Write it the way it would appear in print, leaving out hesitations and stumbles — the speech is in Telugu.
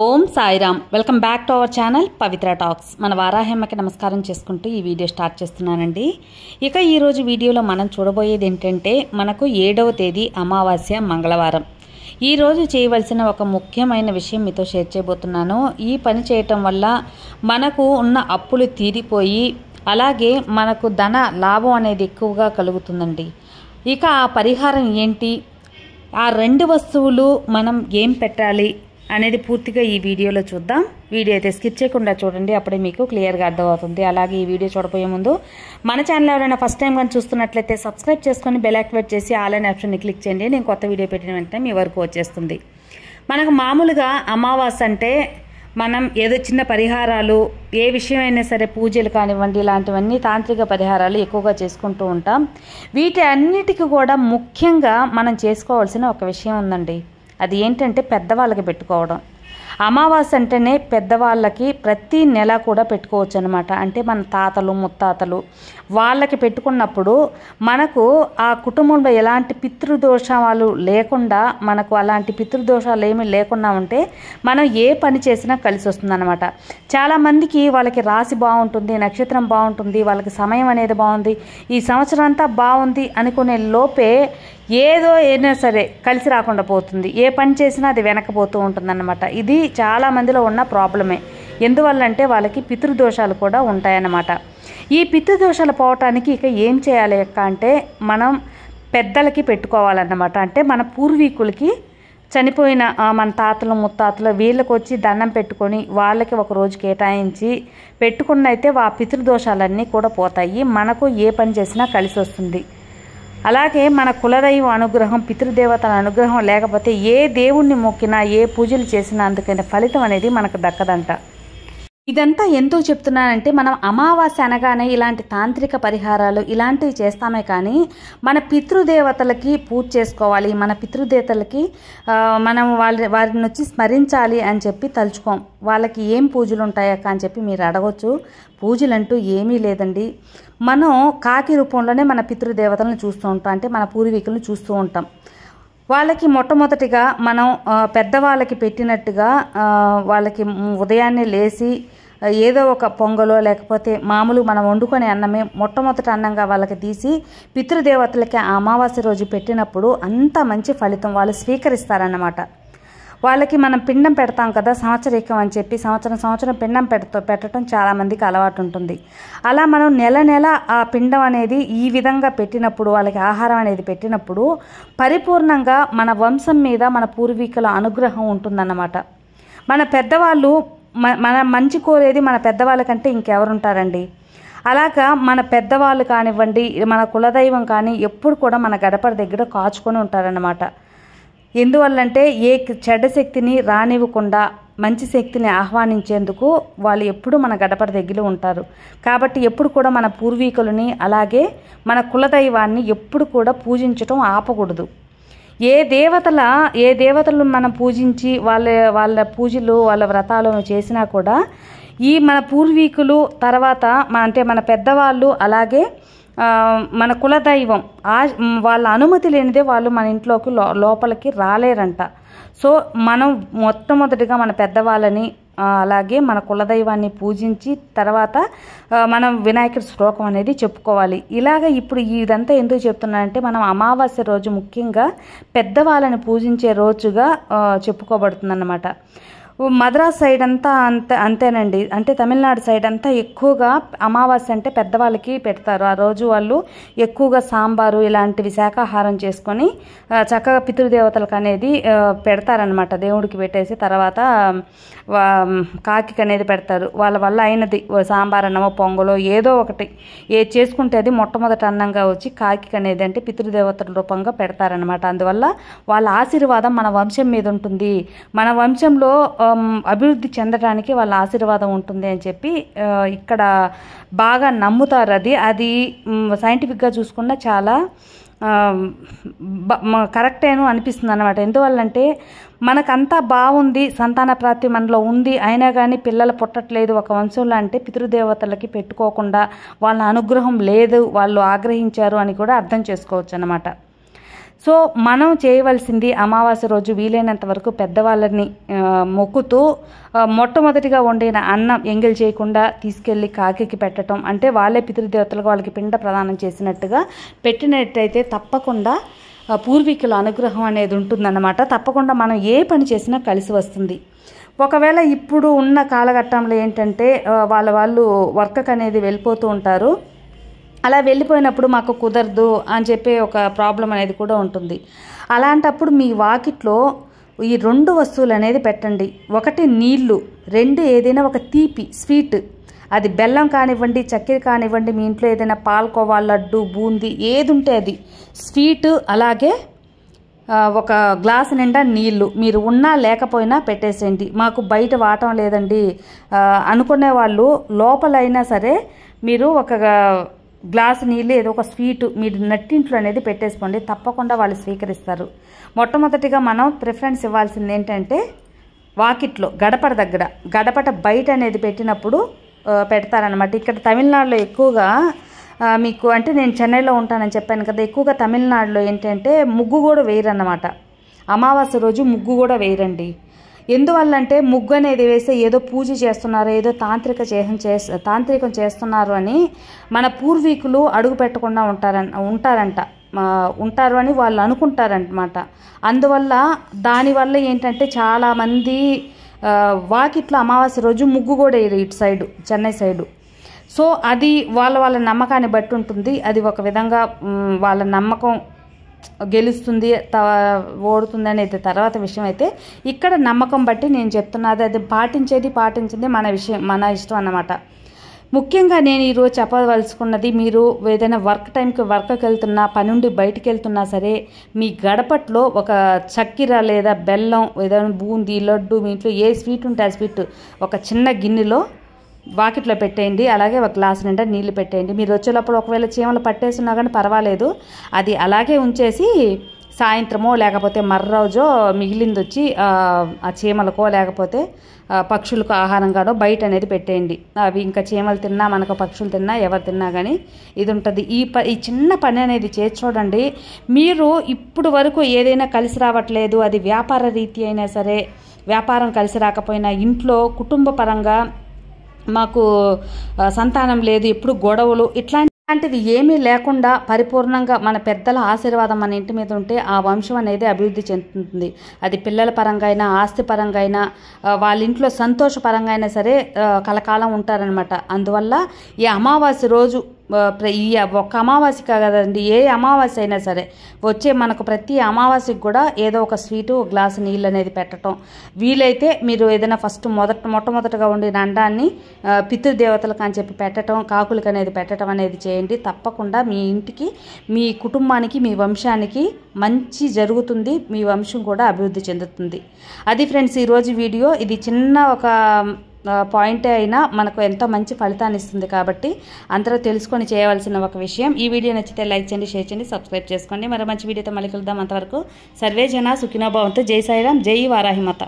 Om Sairam. Welcome back to our channel Pavitra talks. మన వారాహమ్మకి నమస్కారం చేసుకుంటూ ఈ వీడియో స్టార్ట్ చేస్తున్నానండి. ఇక ఈరోజు వీడియోలో మనం చూడబోయేది ఏంటంటే, మనకు 7వ తేదీ అమావాస్య మంగళవారం. ఈరోజు చేయవలసిన ఒక ముఖ్యమైన విషయం మీతో షేర్ చేయబోతున్నాను. ఈ పని చేయటం వల్ల మనకు ఉన్న అప్పులు తీరిపోయి అలాగే మనకు ధన లాభం అనేది ఎక్కువగా కలుగుతుందండి. ఇక ఆ పరిహారం ఏంటి, ఆ 2 వస్తువులు మనం ఏం పెట్టాలి అనేది పూర్తిగా ఈ వీడియోలో చూద్దాం. వీడియో అయితే స్కిప్ చేయకుండా చూడండి, అప్పుడే మీకు క్లియర్గా అర్థమవుతుంది. అలాగే ఈ వీడియో చూడబోయే ముందు మన ఛానల్ ఎవరైనా ఫస్ట్ టైం కానీ చూస్తున్నట్లయితే సబ్స్క్రైబ్ చేసుకొని బెల్ యాక్టివేట్ చేసి ఆల్ అనే ఆప్షన్ని క్లిక్ చేయండి. నేను కొత్త వీడియో పెట్టిన వెంటనే మీ వరకు వచ్చేస్తుంది. మనకు మామూలుగా అమావాస్య అంటే మనం ఏదో చిన్న పరిహారాలు, ఏ విషయమైనా సరే పూజలు కానివ్వండి, ఇలాంటివన్నీ తాంత్రిక పరిహారాలు ఎక్కువగా చేసుకుంటూ ఉంటాం. వీటి అన్నిటికీ కూడా ముఖ్యంగా మనం చేసుకోవాల్సిన ఒక విషయం ఉందండి. అది ఏంటంటే పెద్దవాళ్ళకి పెట్టుకోవడం. అమావాస్య అంటేనే పెద్దవాళ్ళకి ప్రతి నెల కూడా పెట్టుకోవచ్చు అనమాట. అంటే మన తాతలు ముత్తాతలు వాళ్ళకి పెట్టుకున్నప్పుడు మనకు ఆ కుటుంబంలో ఎలాంటి పితృదోషాలు లేకుండా, మనకు అలాంటి పితృదోషాలు ఏమీ లేకుండా ఉంటే మనం ఏ పని చేసినా కలిసి వస్తుందన్నమాట. చాలామందికి వాళ్ళకి రాశి బాగుంటుంది, నక్షత్రం బాగుంటుంది, వాళ్ళకి సమయం అనేది బాగుంది, ఈ సంవత్సరం అంతా బాగుంది అనుకునే లోపే ఏదో అయినా సరే కలిసి రాకుండా పోతుంది. ఏ పని చేసినా అది వెనకపోతూ ఉంటుందన్నమాట. ఇది చాలామందిలో ఉన్న ప్రాబ్లమే. ఎందువల్లంటే వాళ్ళకి పితృదోషాలు కూడా ఉంటాయన్నమాట. ఈ పితృదోషాలు పోవటానికి ఇక ఏం చేయాలి అంటే, మనం పెద్దలకి పెట్టుకోవాలన్నమాట. అంటే మన పూర్వీకులకి, చనిపోయిన మన తాతలు ముత్తాతలు వీళ్ళకి వచ్చి దండం పెట్టుకొని వాళ్ళకి ఒక రోజు కేటాయించి పెట్టుకున్నైతే ఆ పితృదోషాలన్నీ కూడా పోతాయి. మనకు ఏ పని చేసినా కలిసి వస్తుంది. అలాగే మన కులదైవ అనుగ్రహం, పితృదేవతల అనుగ్రహం లేకపోతే ఏ దేవుణ్ణి మొక్కినా, ఏ పూజలు చేసినా అందుకైన ఫలితం అనేది మనకు దక్కదంట. ఇదంతా ఎందుకు చెప్తున్నానంటే, మనం అమావాస్య అనగానే ఇలాంటి తాంత్రిక పరిహారాలు ఇలాంటివి చేస్తామే కానీ మన పితృదేవతలకి పూజ చేసుకోవాలి, మన పితృదేవతలకి మనం వారిని వచ్చి స్మరించాలి అని చెప్పి తలుచుకోం. వాళ్ళకి ఏం పూజలు ఉంటాయక్క అని చెప్పి మీరు అడగొచ్చు. పూజలంటూ ఏమీ లేదండి. మనం కాకి రూపంలోనే మన పితృదేవతలను చూస్తూ ఉంటాం. అంటే మన పూర్వీకులను చూస్తూ ఉంటాం. వాళ్ళకి మొట్టమొదటిగా మనం పెద్దవాళ్ళకి పెట్టినట్టుగా వాళ్ళకి ఉదయాన్నే లేచి ఏదో ఒక పొంగలో లేకపోతే మామూలు మనం వండుకొని అన్నమే మొట్టమొదటి అన్నంగా వాళ్ళకి తీసి పితృదేవతలకి ఆ అమావాస్య రోజు పెట్టినప్పుడు అంత మంచి ఫలితం వాళ్ళు స్వీకరిస్తారన్నమాట. వాళ్ళకి మనం పిండం పెడతాం కదా, సంవత్సరికం అని చెప్పి సంవత్సరం పిండం పెట్టడం చాలామందికి అలవాటు ఉంటుంది. అలా మనం నెల ఆ పిండం అనేది ఈ విధంగా పెట్టినప్పుడు, వాళ్ళకి ఆహారం అనేది పెట్టినప్పుడు పరిపూర్ణంగా మన వంశం మీద మన పూర్వీకుల అనుగ్రహం ఉంటుందన్నమాట. మన పెద్దవాళ్ళు మన మంచి కోరేది మన పెద్దవాళ్ళ కంటే ఇంకెవరుంటారండి. అలాగా మన పెద్దవాళ్ళు కానివ్వండి, మన కులదైవం కానీ ఎప్పుడు కూడా మన గడప దగ్గర కాచుకొని ఉంటారన్నమాట. ఎందువల్లంటే ఏ చెడ్డ శక్తిని రానివ్వకుండా మంచి శక్తిని ఆహ్వానించేందుకు వాళ్ళు ఎప్పుడు మన గడప దగ్గర ఉంటారు. కాబట్టి ఎప్పుడు కూడా మన పూర్వీకులని అలాగే మన కులదైవాన్ని ఎప్పుడు కూడా పూజించటం ఆపకూడదు. ఏ దేవతలు మనం పూజించి వాళ్ళ పూజలు వాళ్ళ వ్రతాలు చేసినా కూడా ఈ మన పూర్వీకులు తర్వాత అంటే మన పెద్దవాళ్ళు అలాగే మన కులదైవం వాళ్ళ అనుమతి లేనిదే వాళ్ళు మన ఇంట్లోకి లోపలికి రాలేరంట. సో మనం మొట్టమొదటిగా మన పెద్దవాళ్ళని అలాగే మన కులదైవాన్ని పూజించి తర్వాత మనం వినాయకుడి శ్లోకం అనేది చెప్పుకోవాలి. ఇలాగ ఇప్పుడు ఇదంతా ఎందుకు చెప్తున్నానంటే, మనం అమావాస్య రోజు ముఖ్యంగా పెద్దవాళ్ళని పూజించే రోజుగా చెప్పుకోబడుతుందన్నమాట. మద్రాస్ సైడ్ అంతా అంతేనండి. అంటే తమిళనాడు సైడ్ అంతా ఎక్కువగా అమావాస్య అంటే పెద్దవాళ్ళకి పెడతారు. ఆ రోజు వాళ్ళు ఎక్కువగా సాంబారు ఇలాంటివి శాకాహారం చేసుకొని చక్కగా పితృదేవతలకు అనేది పెడతారనమాట. దేవుడికి పెట్టేసి తర్వాత కాకి అనేది పెడతారు. వాళ్ళ వల్ల అయినది సాంబార్ అన్నమో పొంగలో ఏదో ఒకటి ఏది చేసుకుంటే అది మొట్టమొదటి అన్నంగా వచ్చి కాకి అనేది అంటే పితృదేవతల రూపంగా పెడతారనమాట. అందువల్ల వాళ్ళ ఆశీర్వాదం మన వంశం మీద ఉంటుంది, మన వంశంలో అభివృద్ధి చెందడానికి వాళ్ళ ఆశీర్వాదం ఉంటుంది అని చెప్పి ఇక్కడ బాగా నమ్ముతారు. అది సైంటిఫిక్గా చూసుకున్నా చాలా కరెక్టేను అనిపిస్తుంది అన్నమాట. ఎందువల్లంటే మనకంతా బాగుంది, సంతాన ప్రాప్తి మనలో ఉంది, అయినా కానీ పిల్లలు పుట్టట్లేదు ఒక వంశంలో అంటే పితృదేవతలకి పెట్టుకోకుండా వాళ్ళ అనుగ్రహం లేదు, వాళ్ళు ఆగ్రహించారు అని కూడా అర్థం చేసుకోవచ్చు అన్నమాట. సో మనం చేయవలసింది అమావాస్య రోజు వీలైనంత వరకు పెద్దవాళ్ళని మొక్కుతూ మొట్టమొదటిగా వండిన అన్నం ఎంగిల్ చేయకుండా తీసుకెళ్ళి కాకికి పెట్టడం, అంటే వాళ్ళే పితృదేవతలకు వాళ్ళకి పిండ ప్రదానం చేసినట్టుగా పెట్టినట్టయితే తప్పకుండా పూర్వీకుల అనుగ్రహం అనేది ఉంటుందన్నమాట. తప్పకుండా మనం ఏ పని చేసినా కలిసి వస్తుంది. ఒకవేళ ఇప్పుడు ఉన్న కాలఘట్టంలో ఏంటంటే వాళ్ళు వర్క్ అనేది వెళ్ళిపోతూ ఉంటారు. అలా వెళ్ళిపోయినప్పుడు మాకు కుదరదు అని చెప్పే ఒక ప్రాబ్లం అనేది కూడా ఉంటుంది. అలాంటప్పుడు మీ వాకిట్లో ఈ 2 వస్తువులు అనేది పెట్టండి. ఒకటి నీళ్లు, 2 ఏదైనా ఒక తీపి స్వీట్, అది బెల్లం కానివ్వండి, చక్కెర కానివ్వండి, మీ ఇంట్లో ఏదైనా పాలకోవా, లడ్డు, బూందీ ఏది ఉంటే అది స్వీట్, అలాగే ఒక గ్లాసు నిండా నీళ్లు మీరు ఉన్నా లేకపోయినా పెట్టేసేయండి. మాకు బయట వాటం లేదండి అనుకునే వాళ్ళు లోపలైనా సరే మీరు ఒక గ్లాసు నీళ్ళు ఏదో ఒక స్వీటు మీరు నట్టింట్లో అనేది పెట్టేసుకోండి. తప్పకుండా వాళ్ళు స్వీకరిస్తారు. మొట్టమొదటిగా మనం ప్రిఫరెన్స్ ఇవ్వాల్సింది ఏంటంటే వాకిట్లో గడపట బయట అనేది పెట్టినప్పుడు పెడతారనమాట. ఇక్కడ తమిళనాడులో ఎక్కువగా మీకు, అంటే నేను చెన్నైలో ఉంటానని చెప్పాను కదా, ఎక్కువగా తమిళనాడులో ఏంటంటే ముగ్గు కూడా వేయరన్నమాట. అమావాస్య రోజు ముగ్గు కూడా వేయరండి. ఎందువల్లంటే ముగ్గు అనేది వేస్తే ఏదో పూజ చేస్తున్నారు, ఏదో తాంత్రికం చేస్తున్నారు అని మన పూర్వీకులు అడుగు పెట్టకుండా ఉంటారు అని వాళ్ళు అనుకుంటారన్నమాట. అందువల్ల దానివల్ల ఏంటంటే చాలామంది వాకిట్లో అమావాస్య రోజు ముగ్గు కూడా వేయరు ఇటు సైడు, చెన్నై సైడు. సో అది వాళ్ళ నమ్మకాన్ని బట్టి ఉంటుంది. అది ఒక విధంగా వాళ్ళ నమ్మకం గెలుస్తుంది ఓడుతుంది అనేది తర్వాత విషయం. అయితే ఇక్కడ నమ్మకం బట్టి నేను చెప్తున్నది, అది పాటించింది మన ఇష్టం అన్నమాట. ముఖ్యంగా నేను ఈరోజు చెప్పవలసుకున్నది, మీరు ఏదైనా వర్క్కి వెళ్తున్నా, పనుండి బయటికి వెళ్తున్నా సరే మీ గడపట్లో ఒక చక్కెర లేదా బెల్లం, ఏదైనా బూందీ, లడ్డు, మీ ఇంట్లో ఏ స్వీట్ ఉంటే ఆ స్వీట్ ఒక చిన్న గిన్నెలో వాకిట్లో పెట్టేయండి. అలాగే ఒక గ్లాసు నిండా నీళ్లు పెట్టేయండి. మీరు వచ్చేటప్పుడు ఒకవేళ చీమలు పట్టేస్తున్నా కానీ పర్వాలేదు, అది అలాగే ఉంచేసి సాయంత్రమో లేకపోతే మర్రోజో మిగిలింది వచ్చి ఆ చీమలకో లేకపోతే పక్షులకు ఆహారంగానో బయట అనేది పెట్టేయండి. అవి ఇంకా చీమలు తిన్నా, మనకు పక్షులు తిన్నా, ఎవరు తిన్నా కానీ ఇది ఉంటుంది. ఈ చిన్న పని అనేది చేసి చూడండి. మీరు ఇప్పుడు వరకు ఏదైనా కలిసి రావట్లేదు, అది వ్యాపార రీతి అయినా సరే, వ్యాపారం కలిసి రాకపోయినా, ఇంట్లో కుటుంబ పరంగా మాకు సంతానం లేదు, ఎప్పుడు గొడవలు, ఇట్లాంటివి ఏమీ లేకుండా పరిపూర్ణంగా మన పెద్దల ఆశీర్వాదం మన ఇంటి మీద ఉంటే ఆ వంశం అనేది అభివృద్ధి చెందుతుంది. అది పిల్లల పరంగా అయినా, ఆస్తి పరంగా అయినా, వాళ్ళ ఇంట్లో సంతోషపరంగా అయినా సరే కలకాలం ఉంటారనమాట. అందువల్ల ఈ అమావాస్య రోజు, ఈ ఒక్క అమావాస్య కదండి, ఏ అమావాస్య అయినా సరే వచ్చే మనకు ప్రతి అమావాస్యకి కూడా ఏదో ఒక స్వీటు, ఒక గ్లాసు నీళ్ళు అనేది పెట్టడం. వీలైతే మీరు ఏదైనా ఫస్ట్ మొట్టమొదటిగా ఉండిన అండాన్ని పితృదేవతలకు అని చెప్పి పెట్టడం, కాకులకు అనేది పెట్టడం అనేది చేయండి. తప్పకుండా మీ ఇంటికి, మీ కుటుంబానికి, మీ వంశానికి మంచి జరుగుతుంది. మీ వంశం కూడా అభివృద్ధి చెందుతుంది. అది ఫ్రెండ్స్ ఈరోజు వీడియో. ఇది చిన్న ఒక పాయింటే అయినా మనకు ఎంతో మంచి ఫలితాన్ని ఇస్తుంది. కాబట్టి అందరూ తెలుసుకొని చేయవలసిన ఒక విషయం. ఈ వీడియో నచ్చితే లైక్ చేయండి, షేర్ చేయండి, సబ్స్క్రైబ్ చేసుకోండి. మరో మంచి వీడియోతో మళ్ళీ కలుద్దాం. అంతవరకు సర్వే జన సుఖినో భవంతు. జై సాయిరాం, జై వారాహి మాత.